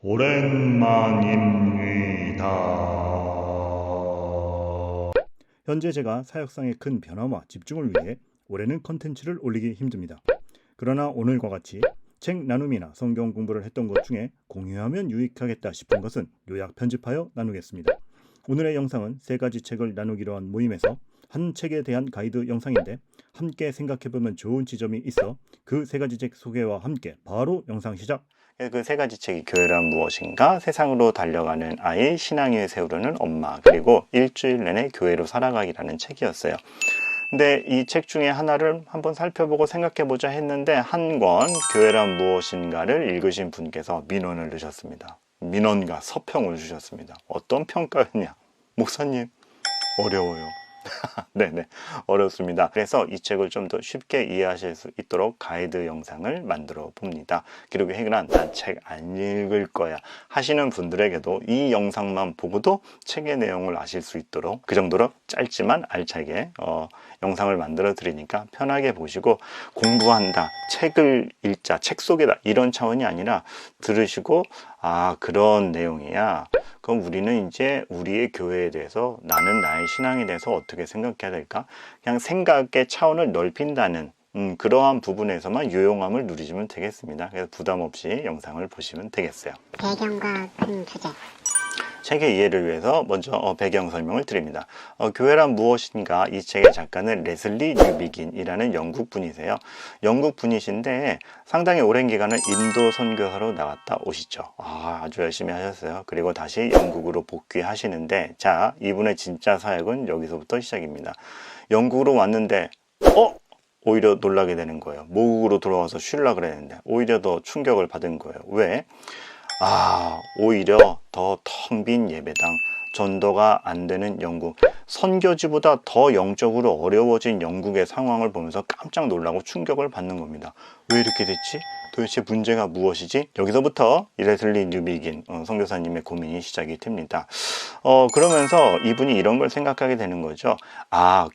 오랜만입니다. 현재 제가 사역상의 큰 변화와 집중을 위해 올해는 컨텐츠를 올리기 힘듭니다. 그러나 오늘과 같이 책 나눔이나 성경 공부를 했던 것 중에 공유하면 유익하겠다 싶은 것은 요약 편집하여 나누겠습니다. 오늘의 영상은 3가지 책을 나누기로 한 모임에서 한 책에 대한 가이드 영상인데 함께 생각해보면 좋은 지점이 있어 그 3가지 책 소개와 함께 바로 영상 시작! 그 3가지 책이 교회란 무엇인가, 세상으로 달려가는 아이, 신앙 위에 세우려는 엄마, 그리고 일주일 내내 교회로 살아가기라는 책이었어요. 근데 이 책 중에 하나를 한번 살펴보고 생각해보자 했는데 한 권 교회란 무엇인가를 읽으신 분께서 민원을 넣으셨습니다. 민원과 서평을 주셨습니다. 어떤 평가였냐? 목사님 어려워요. 네네, 어렵습니다. 그래서 이 책을 좀 더 쉽게 이해하실 수 있도록 가이드 영상을 만들어 봅니다. 기록의 해결한 난 책 안 읽을 거야 하시는 분들에게도 이 영상만 보고도 책의 내용을 아실 수 있도록 그 정도로 짧지만 알차게 영상을 만들어 드리니까 편하게 보시고, 공부한다, 책을 읽자, 책 속에다 이런 차원이 아니라 들으시고 아 그런 내용이야, 그럼 우리는 이제 우리의 교회에 대해서, 나는 나의 신앙에 대해서 어떻게 생각해야 될까, 그냥 생각의 차원을 넓힌다는 그러한 부분에서만 유용함을 누리시면 되겠습니다. 그래서 부담 없이 영상을 보시면 되겠어요. 배경과 큰 주제. 책의 이해를 위해서 먼저 배경 설명을 드립니다. 교회란 무엇인가, 이 책의 작가는 레슬리 뉴비긴이라는 영국 분이세요. 영국 분이신데 상당히 오랜 기간을 인도 선교사로 나갔다 오시죠. 아주 열심히 하셨어요. 그리고 다시 영국으로 복귀하시는데, 자, 이분의 진짜 사역은 여기서부터 시작입니다. 영국으로 왔는데 오히려 놀라게 되는 거예요. 모국으로 돌아와서 쉬려고 그랬는데 오히려 더 충격을 받은 거예요. 왜? 오히려 더 텅 빈 예배당, 전도가 안 되는 영국, 선교지보다 더 영적으로 어려워진 영국의 상황을 보면서 깜짝 놀라고 충격을 받는 겁니다. 왜 이렇게 됐지? 도대체 문제가 무엇이지? 여기서부터 레슬리 뉴비긴 선교사님의 고민이 시작이 됩니다. 그러면서 이분이 이런 걸 생각하게 되는 거죠.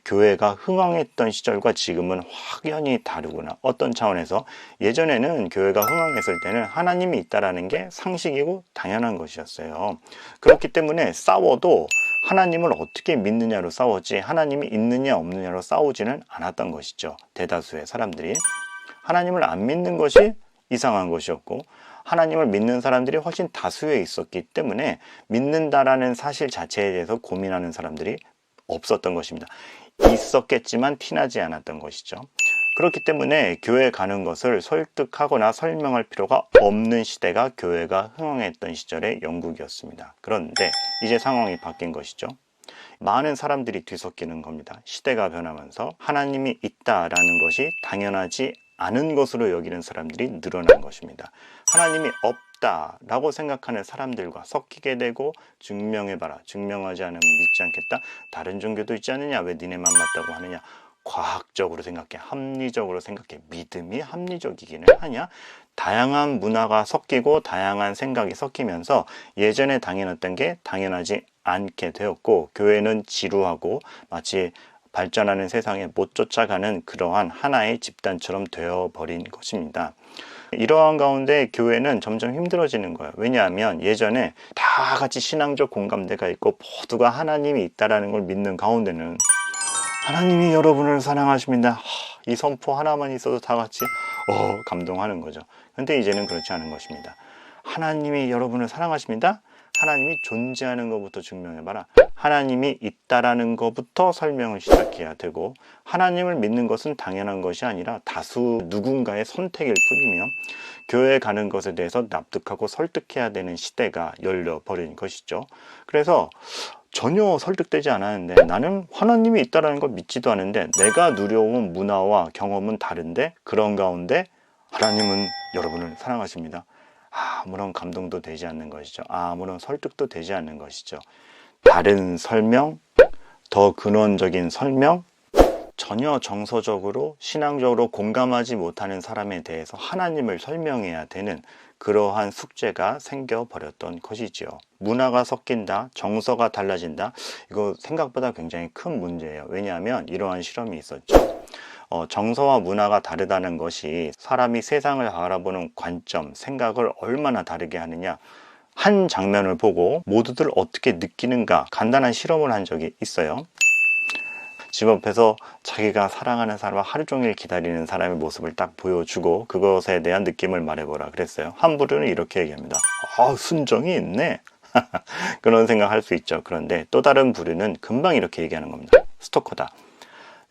교회가 흥왕했던 시절과 지금은 확연히 다르구나. 어떤 차원에서 예전에는 교회가 흥왕했을 때는 하나님이 있다라는 게 상식이고 당연한 것이었어요. 그렇기 때문에 싸워도 하나님을 어떻게 믿느냐로 싸웠지, 하나님이 있느냐 없느냐로 싸우지는 않았던 것이죠. 대다수의 사람들이 하나님을 안 믿는 것이 이상한 것이었고, 하나님을 믿는 사람들이 훨씬 다수에 있었기 때문에 믿는다라는 사실 자체에 대해서 고민하는 사람들이 없었던 것입니다. 있었겠지만 티나지 않았던 것이죠. 그렇기 때문에 교회에 가는 것을 설득하거나 설명할 필요가 없는 시대가 교회가 흥황했던 시절의 영국이었습니다. 그런데 이제 상황이 바뀐 것이죠. 많은 사람들이 뒤섞이는 겁니다. 시대가 변하면서 하나님이 있다라는 것이 당연하지 않은 것으로 여기는 사람들이 늘어난 것입니다. 하나님이 없다라고 생각하는 사람들과 섞이게 되고, 증명해봐라, 증명하지 않으면 믿지 않겠다, 다른 종교도 있지 않느냐, 왜 니네만 맞다고 하느냐, 과학적으로 생각해, 합리적으로 생각해, 믿음이 합리적이기는 하냐, 다양한 문화가 섞이고 다양한 생각이 섞이면서 예전에 당연했던 게 당연하지 않게 되었고, 교회는 지루하고 마치 발전하는 세상에 못 쫓아가는 그러한 하나의 집단처럼 되어버린 것입니다. 이러한 가운데 교회는 점점 힘들어지는 거예요. 왜냐하면 예전에 다 같이 신앙적 공감대가 있고 모두가 하나님이 있다는 걸 믿는 가운데는 하나님이 여러분을 사랑하십니다, 이 선포 하나만 있어도 다 같이 감동하는 거죠. 근데 이제는 그렇지 않은 것입니다. 하나님이 여러분을 사랑하십니다, 하나님이 존재하는 것부터 증명해봐라, 하나님이 있다라는 것부터 설명을 시작해야 되고, 하나님을 믿는 것은 당연한 것이 아니라 다수 누군가의 선택일 뿐이며, 교회에 가는 것에 대해서 납득하고 설득해야 되는 시대가 열려버린 것이죠. 그래서 전혀 설득되지 않았는데, 나는 하나님이 있다는 걸 믿지도 않은데 내가 누려온 문화와 경험은 다른데, 그런 가운데 하나님은 여러분을 사랑하십니다, 아무런 감동도 되지 않는 것이죠. 아무런 설득도 되지 않는 것이죠. 다른 설명, 더 근원적인 설명, 전혀 정서적으로 신앙적으로 공감하지 못하는 사람에 대해서 하나님을 설명해야 되는 그러한 숙제가 생겨버렸던 것이지요. 문화가 섞인다, 정서가 달라진다, 이거 생각보다 굉장히 큰 문제예요. 왜냐하면 이러한 실험이 있었죠. 정서와 문화가 다르다는 것이 사람이 세상을 바라보는 관점, 생각을 얼마나 다르게 하느냐, 한 장면을 보고 모두들 어떻게 느끼는가 간단한 실험을 한 적이 있어요. 집 앞에서 자기가 사랑하는 사람을 하루 종일 기다리는 사람의 모습을 딱 보여주고 그것에 대한 느낌을 말해보라 그랬어요. 한 부류는 이렇게 얘기합니다. 아, 순정이 있네. 그런 생각할 수 있죠. 그런데 또 다른 부류는 금방 이렇게 얘기하는 겁니다. 스토커다.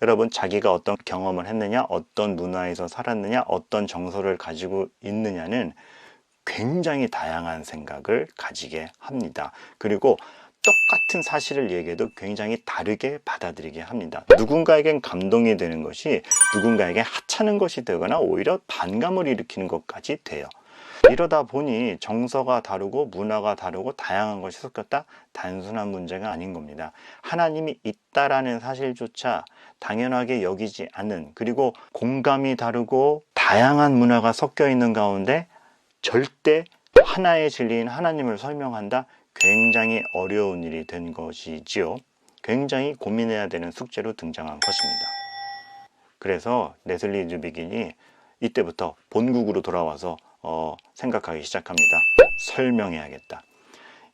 여러분, 자기가 어떤 경험을 했느냐, 어떤 문화에서 살았느냐, 어떤 정서를 가지고 있느냐는 굉장히 다양한 생각을 가지게 합니다. 그리고 똑같은 사실을 얘기해도 굉장히 다르게 받아들이게 합니다. 누군가에겐 감동이 되는 것이 누군가에게 하찮은 것이 되거나 오히려 반감을 일으키는 것까지 돼요. 이러다 보니 정서가 다르고 문화가 다르고 다양한 것이 섞였다? 단순한 문제가 아닌 겁니다. 하나님이 있다라는 사실조차 당연하게 여기지 않는, 그리고 공감이 다르고 다양한 문화가 섞여 있는 가운데 절대 하나의 진리인 하나님을 설명한다? 굉장히 어려운 일이 된 것이지요. 굉장히 고민해야 되는 숙제로 등장한 것입니다. 그래서 레슬리 뉴비긴이 이때부터 본국으로 돌아와서 생각하기 시작합니다. 설명해야겠다.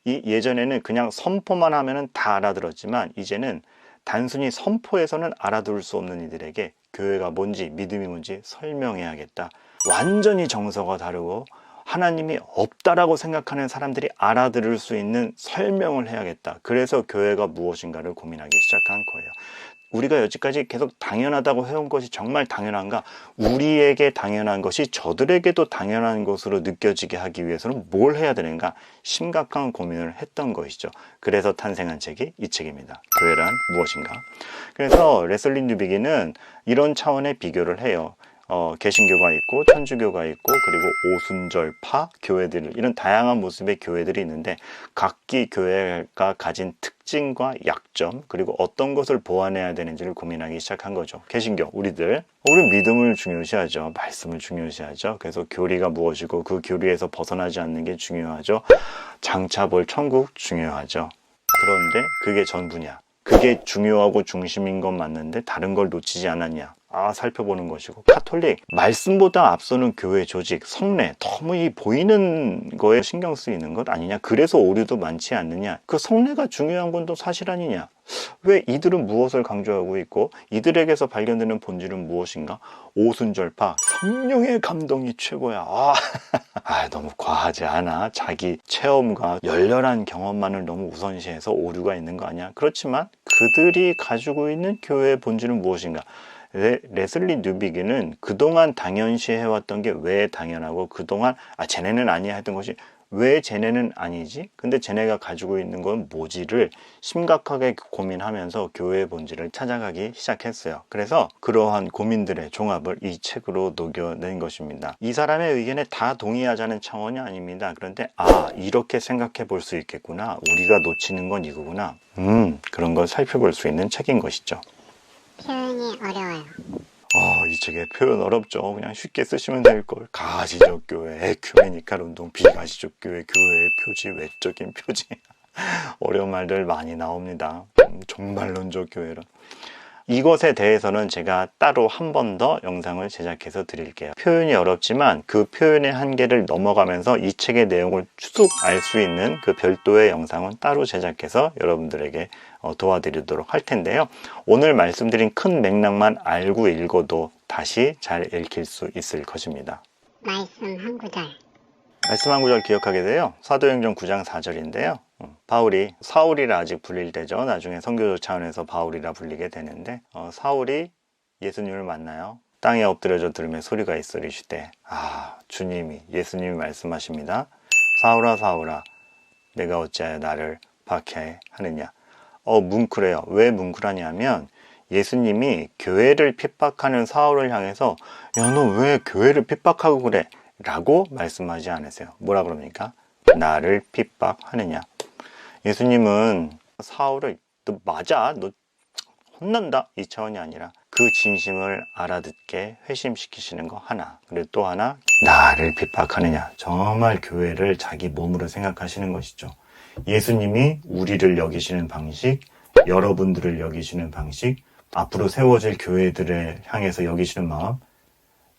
예전에는 그냥 선포만 하면 다 알아들었지만 이제는 단순히 선포해서는 알아들을 수 없는 이들에게 교회가 뭔지 믿음이 뭔지 설명해야겠다. 완전히 정서가 다르고 하나님이 없다라고 생각하는 사람들이 알아들을 수 있는 설명을 해야겠다. 그래서 교회가 무엇인가를 고민하기 시작한 거예요. 우리가 여지까지 계속 당연하다고 해온 것이 정말 당연한가? 우리에게 당연한 것이 저들에게도 당연한 것으로 느껴지게 하기 위해서는 뭘 해야 되는가? 심각한 고민을 했던 것이죠. 그래서 탄생한 책이 이 책입니다. 교회란 무엇인가? 그래서 레슬리 뉴비긴은 이런 차원의 비교를 해요. 개신교가 있고 천주교가 있고 그리고 오순절파 교회들, 이런 다양한 모습의 교회들이 있는데 각기 교회가 가진 특징과 약점, 그리고 어떤 것을 보완해야 되는지를 고민하기 시작한 거죠. 개신교, 우리 믿음을 중요시하죠. 말씀을 중요시하죠. 그래서 교리가 무엇이고 그 교리에서 벗어나지 않는 게 중요하죠. 장차 볼 천국 중요하죠. 그런데 그게 전부냐? 그게 중요하고 중심인 건 맞는데 다른 걸 놓치지 않았냐? 살펴보는 것이고, 카톨릭, 말씀보다 앞서는 교회 조직, 성례, 너무 이 보이는 거에 신경 쓰이는 것 아니냐? 그래서 오류도 많지 않느냐? 그 성례가 중요한 건 또 사실 아니냐? 왜 이들은 무엇을 강조하고 있고 이들에게서 발견되는 본질은 무엇인가? 오순절파, 성령의 감동이 최고야. 너무 과하지 않아? 자기 체험과 열렬한 경험만을 너무 우선시해서 오류가 있는 거 아니야? 그렇지만 그들이 가지고 있는 교회의 본질은 무엇인가? 레슬리 뉴비긴은 그동안 당연시해왔던 게 왜 당연하고 그동안 쟤네는 아니야 했던 것이 왜 쟤네는 아니지? 근데 쟤네가 가지고 있는 건 뭐지를 심각하게 고민하면서 교회의 본질을 찾아가기 시작했어요. 그래서 그러한 고민들의 종합을 이 책으로 녹여낸 것입니다. 이 사람의 의견에 다 동의하자는 차원이 아닙니다. 그런데 이렇게 생각해 볼 수 있겠구나. 우리가 놓치는 건 이거구나. 그런 걸 살펴볼 수 있는 책인 것이죠. 표현이 어려워요. 이 책의 표현 어렵죠. 그냥 쉽게 쓰시면 될걸. 가시적 교회, 에큐메니칼 운동, 비가시적 교회, 교회의 표지, 외적인 표지. 어려운 말들 많이 나옵니다. 종말론적 교회론. 이것에 대해서는 제가 따로 한 번 더 영상을 제작해서 드릴게요. 표현이 어렵지만 그 표현의 한계를 넘어가면서 이 책의 내용을 추측 알 수 있는 그 별도의 영상은 따로 제작해서 여러분들에게 도와드리도록 할 텐데요. 오늘 말씀드린 큰 맥락만 알고 읽어도 다시 잘 읽힐 수 있을 것입니다. 말씀 한 구절. 말씀 한 구절 기억하게 돼요. 사도행전 9장 4절인데요. 바울이 사울이라 아직 불릴 때죠. 나중에 선교적 차원에서 바울이라 불리게 되는데 사울이 예수님을 만나요. 땅에 엎드려져 들으며 소리가 있으리시되 주님이, 예수님이 말씀하십니다. 사울아 사울아 내가 어찌하여 나를 박해하느냐. 뭉클해요. 왜 뭉클하냐면 예수님이 교회를 핍박하는 사울을 향해서 너 왜 교회를 핍박하고 그래? 라고 말씀하지 않으세요. 뭐라 그럽니까? 나를 핍박하느냐. 예수님은 사울을 너 맞아, 너 혼난다 이 차원이 아니라 그 진심을 알아듣게 회심시키시는 거 하나, 그리고 또 하나, 나를 핍박하느냐. 정말 교회를 자기 몸으로 생각하시는 것이죠. 예수님이 우리를 여기시는 방식, 여러분들을 여기시는 방식, 앞으로 세워질 교회들을 향해서 여기시는 마음,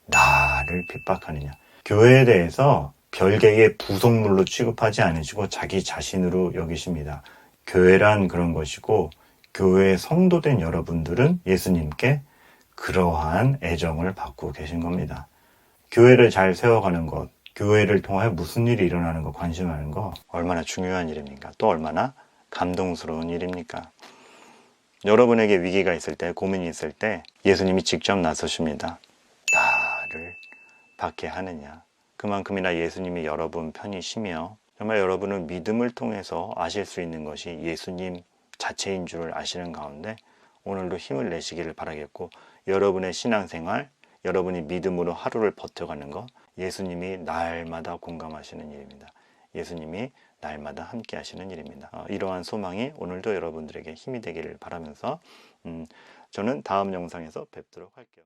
나를 핍박하느냐. 교회에 대해서 별개의 부속물로 취급하지 않으시고 자기 자신으로 여기십니다. 교회란 그런 것이고 교회의 성도된 여러분들은 예수님께 그러한 애정을 받고 계신 겁니다. 교회를 잘 세워가는 것, 교회를 통하여 무슨 일이 일어나는 것 관심하는 거 얼마나 중요한 일입니까? 또 얼마나 감동스러운 일입니까? 여러분에게 위기가 있을 때, 고민이 있을 때 예수님이 직접 나서십니다. 나를 받게 하느냐. 그만큼이나 예수님이 여러분 편이시며 정말 여러분은 믿음을 통해서 아실 수 있는 것이 예수님 자체인 줄을 아시는 가운데 오늘도 힘을 내시기를 바라겠고, 여러분의 신앙생활, 여러분이 믿음으로 하루를 버텨가는 것, 예수님이 날마다 공감하시는 일입니다. 예수님이 날마다 함께 하시는 일입니다. 이러한 소망이 오늘도 여러분들에게 힘이 되기를 바라면서 저는 다음 영상에서 뵙도록 할게요.